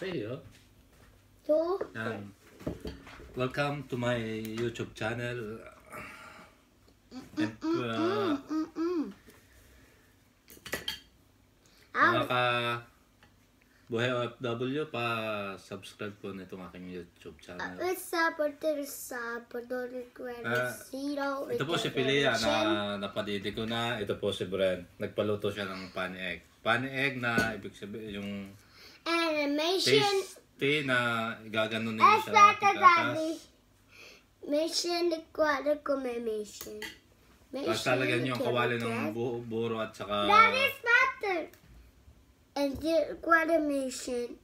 Sa'yo. Two. Welcome to my YouTube channel. And, mga buhay OFW, pa-subscribe po na itong aking YouTube channel. Ito po si Pilia na napadidi ko na. Ito po si Bren. Nagpaluto siya ng pani egg. Pani egg na ibig sabihin yung tasty na gaganon ninyo sa gatas. Tapos talagyan nyo ang kawali ng buro at saka... That is butter! And the mission.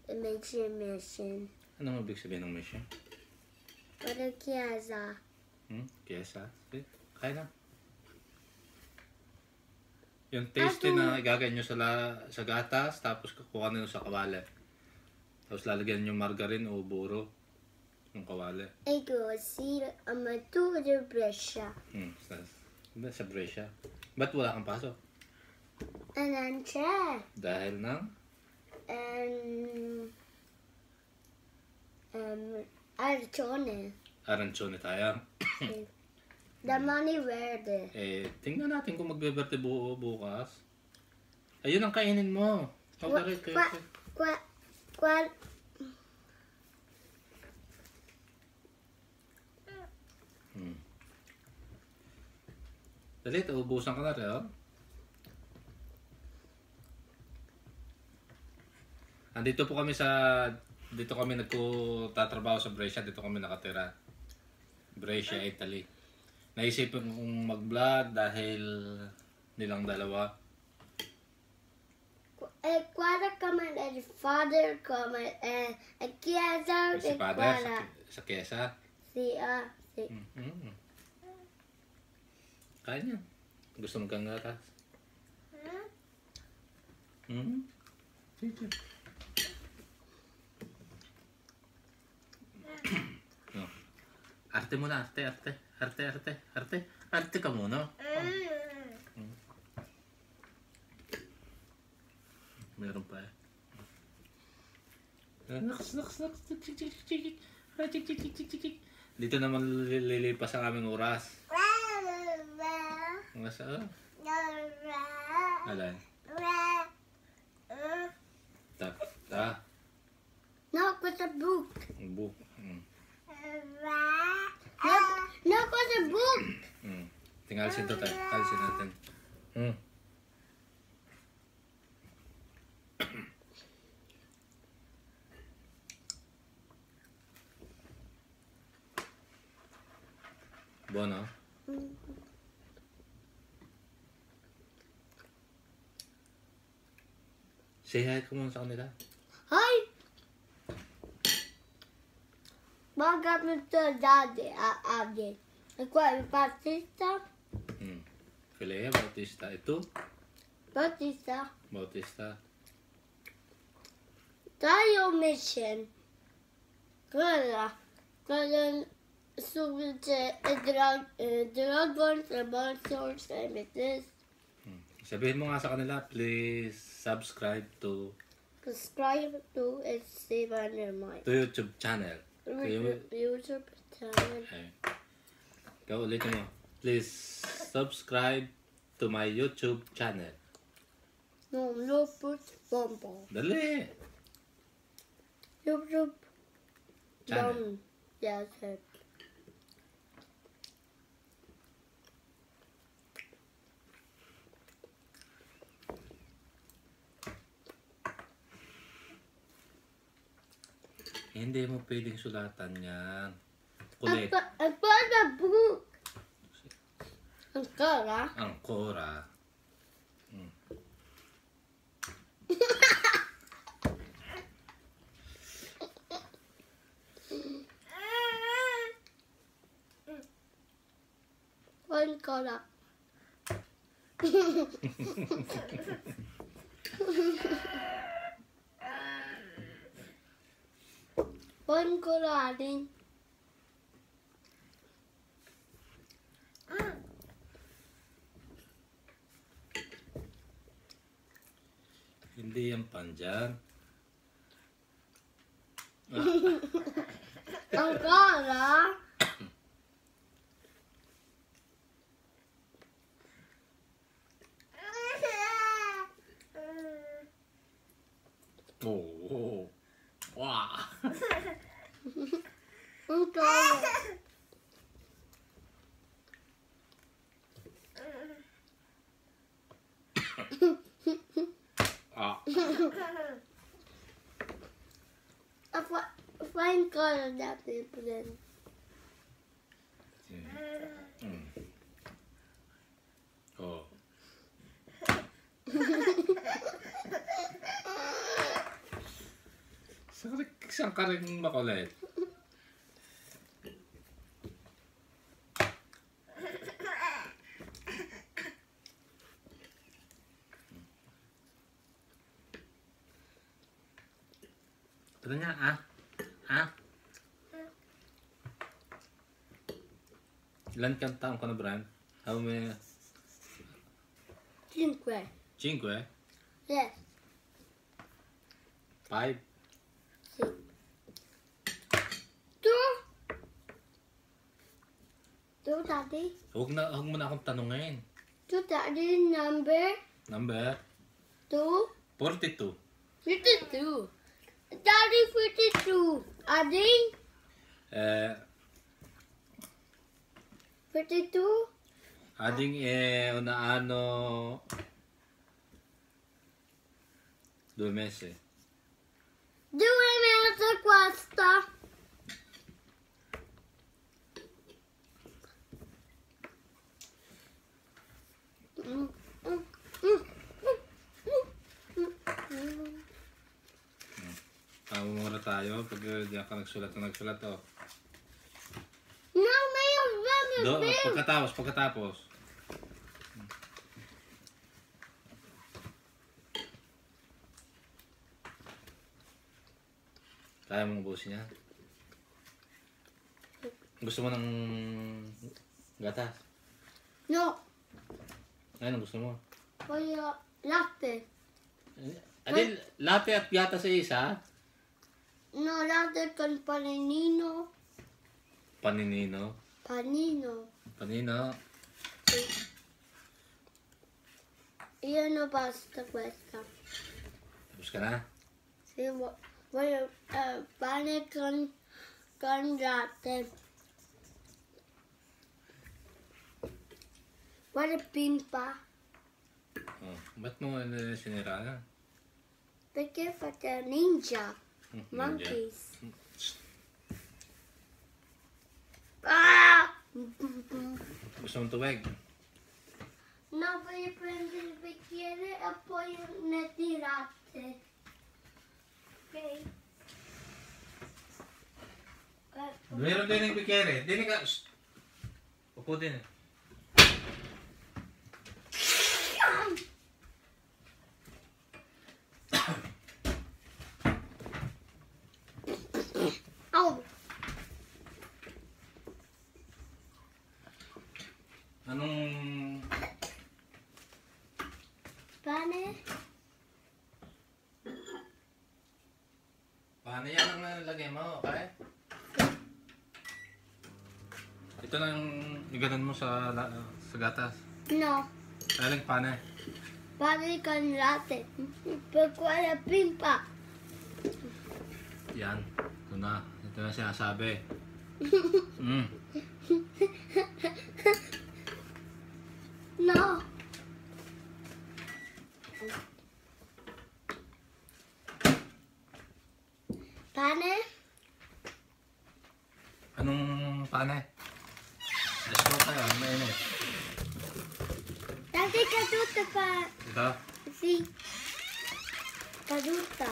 Anong ibig sabihin ng mission? Para kiasa. Kesa? Kaya na. Yung tasty na igaganyan nyo sa gatas, tapos kukuha nyo sa kawali. Tapos lalagyan nyo margarine o buro yung kawali. Ego, see, I'm a two-other Brescia. Sa Brescia. Ba't wala kang pasok? And then check. Dahil ng? Arancione. Arancione tayo. The money verde. Tingnan natin kung magbe-verde bukas. Ayun ang kainin mo. Dali, ubusan ka na rin, oh. Dito kami nagtatrabaho sa Brescia, dito kami nakatira. Brescia, Italy. Naisipan kong mag-vlog dahil nilang dalawa. Quando come il father come a chiesa Si father sa chiesa? Sì, sì. Kaya niya. Gusto mong gatas? Sige. Arte muna, arte ka muna. Meron pa eh. Dito naman lilipas ang aming oras. Ang asa? Alay. No, with a book. Book. No, with a book. Tingnan alisin to tayo. Alisin natin. Buono? Say hi ka muna sa kanila. Hi! Welcome to Daddy, Abdi. E qua il Battista. Filea, Bautista. E tu? Battista. Bautista. Tayo mission. Quella subito Dragon Revolutions and this. Sabihin mo nga sa kanila, please subscribe to Steven Mike. To YouTube channel. YouTube channel. Ikaw ulitin mo. Please subscribe to my YouTube channel. No, put Bombo. Dali! YouTube Channel. Yes, sir. Hindi mo pwedeng sulatan yan. Kulit. Ancora book. Ancora? Ancora. Ancora. Ancora din. Hindi yan pandyan. Ancora? Oh. Wow. Ancora. Ah. Fai ancora dati, prendo. Oh. Saan ka rin makulit? Ito niya, ah? Ah? Ilan kang taon ka na, Brian? How many? 5. 5? Yes. 5? 2, Daddy. Huwag mo na akong tanungin. 2, Daddy. Number Number? 2. 42. 52. Daddy, 52. Adding Eh, 52. ading una ano 2 mesi. 2 mezzo questa. Tama muna tayo pag diyan ka nagsulat oh. No, mayo, Pagkatapos. Kaya mong ubusin niya? Gusto mo ng gatas? No, Ano gusto mo? voglio latte. Adil, latte at gatas sa isa? No, latte con panino. Paninino? Panino. Panino? Io non basta questa. Tapos ka na? Sì, voglio pane con latte. Voglio pimpa. Oh, ba't mo sinira na? Perché fate ninja? Ninja. Monkeys. Ah! Gusto mong tubig? No, voglio prendere il bicchiere e poi ne tirate. Ok? Meron din yung bikere. Dini ka. Shh. Upo din eh. Oh, Anong... pane? Paano yan ang nalagay mo, okay? Ito na yung iganon mo sa gatas. No, Aling paano eh. pane con latte. Per quale pimpa? Yan. Ito na. Ito na sinasabi. No. Pane? Anong paano eh? Let's go tayo. Mainit. Dati caduta pa. Ito. Sì. Caduta.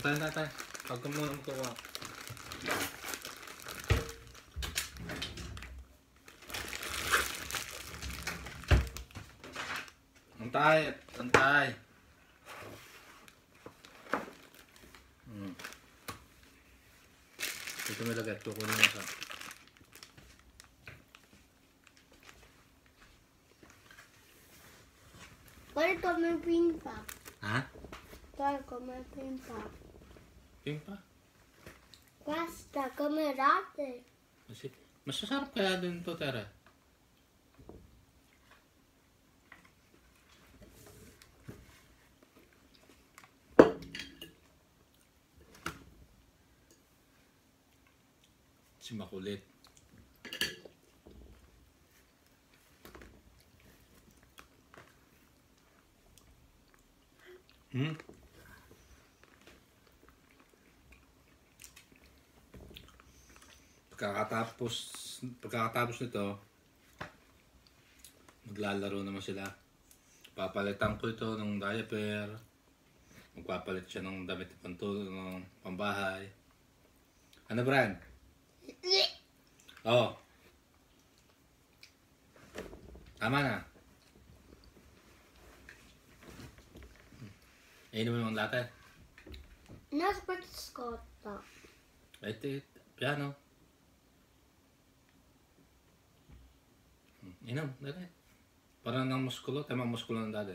Antay. Huwag ka muna magkukuha. Antay. Ito may lagay. Tukunin mo sa... Vuoi come pimpa? Ha? Dai, come pinta. Pink pa. Questa come latte. Kasi, masasarap kaya din to, Tara. Si makulit. Hmm? Pagkakatapos nito, maglalaro naman sila. Papalitan ko ito ng diaper. Magpapalit siya ng damit ng pambahay. Ano, Brian? Oo. Tama na. Inumin mo ang latte. Nas biscotta. Ito, piano. Inom, dali. Parang ng muskulo. Tamang muskulo ng dati.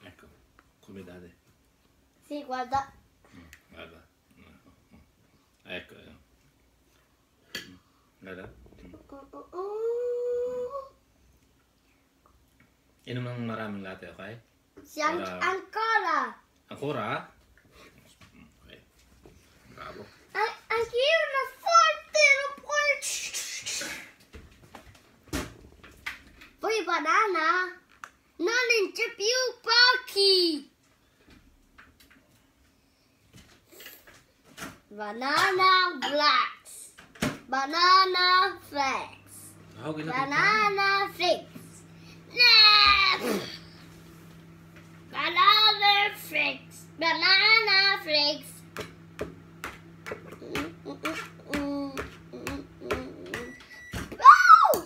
Ecco, come date. Sì, guarda. Guarda. Ecco. Guarda. Inom ng maraming latte, okay? Sì, ancora. Ancora? Okay. Bravo. Anche io una forte, non puoi. Poi banana. Non c'è più pochi. Banana blacks. Banana flakes. Oh, Banana flakes. Banana flakes. Banana flakes. Wow!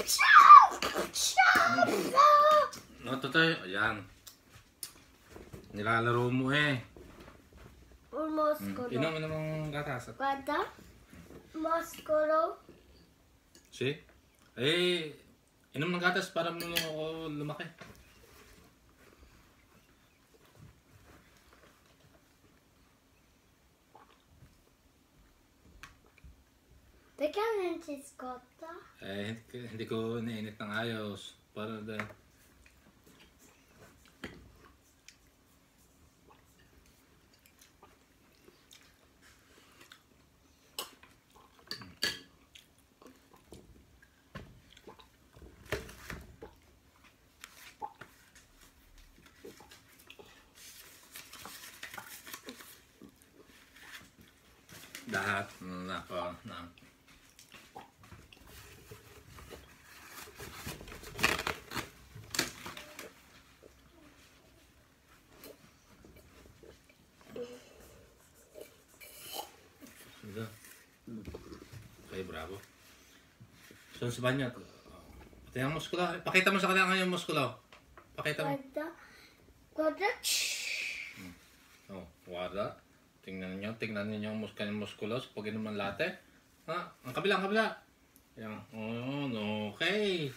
Ciao! Ciao! No, Totoy. Ayan. Nilalaro mo eh. Un muscolo. Inom ng gatas. Guarda. Muscolo. See? Eh, inom ng gatas para mo lumaki. Perché non si scotta? Hindi ko nainit ng ayos. Para dahil. Lahat na. Okay, bravo. So, sa banyo. Pati ang muskulo. Pakita mo sa kanila yung muskulo. Pakita mo. Guarda. Guarda. Oh, guarda. Tingnan niyo yung kanyang muskulo sa pag-inom ng latte. Ha? Ang kabila. Yan. Oh, okay.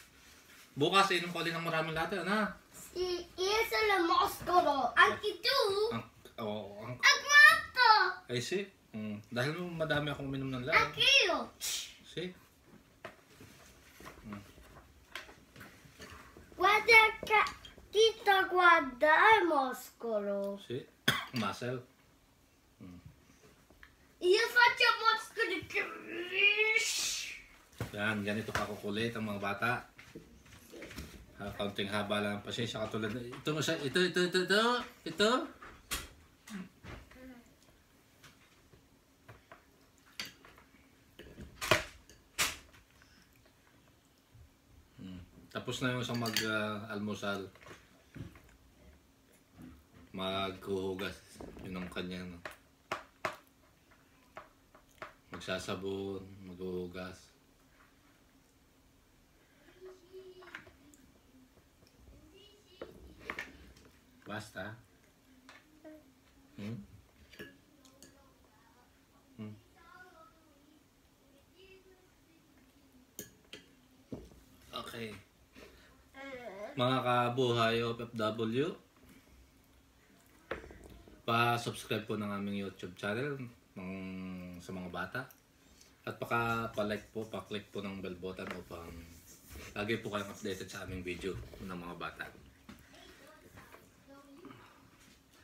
Bukas, inom ko ulit ng maraming latte, ano? Sì, io sono muscolo. Anche tu? Ang Quanto? I see. Dahil madami akong uminom ng latte. Anche io. See? Guarda, Tito, guarda il muscolo. See? Muscle. Io faccio muscoli. Yan, ganito kakukulit ang mga bata. Kaunting haba lang ang pasensya katulad na ito. Tapos na yung isang mag-almusal. maghuhugas. Yun ang kanyang magsasabon, maghuhugas. Basta. Hmm? Hmm. Okay. Mga kabuhay OFW, pa-subscribe po ng aming YouTube channel sa mga bata. At pa-like po, pa-click po ng bell button upang lagi po kayong updated sa aming video ng mga bata.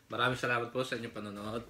Maraming salamat po sa inyong panonood.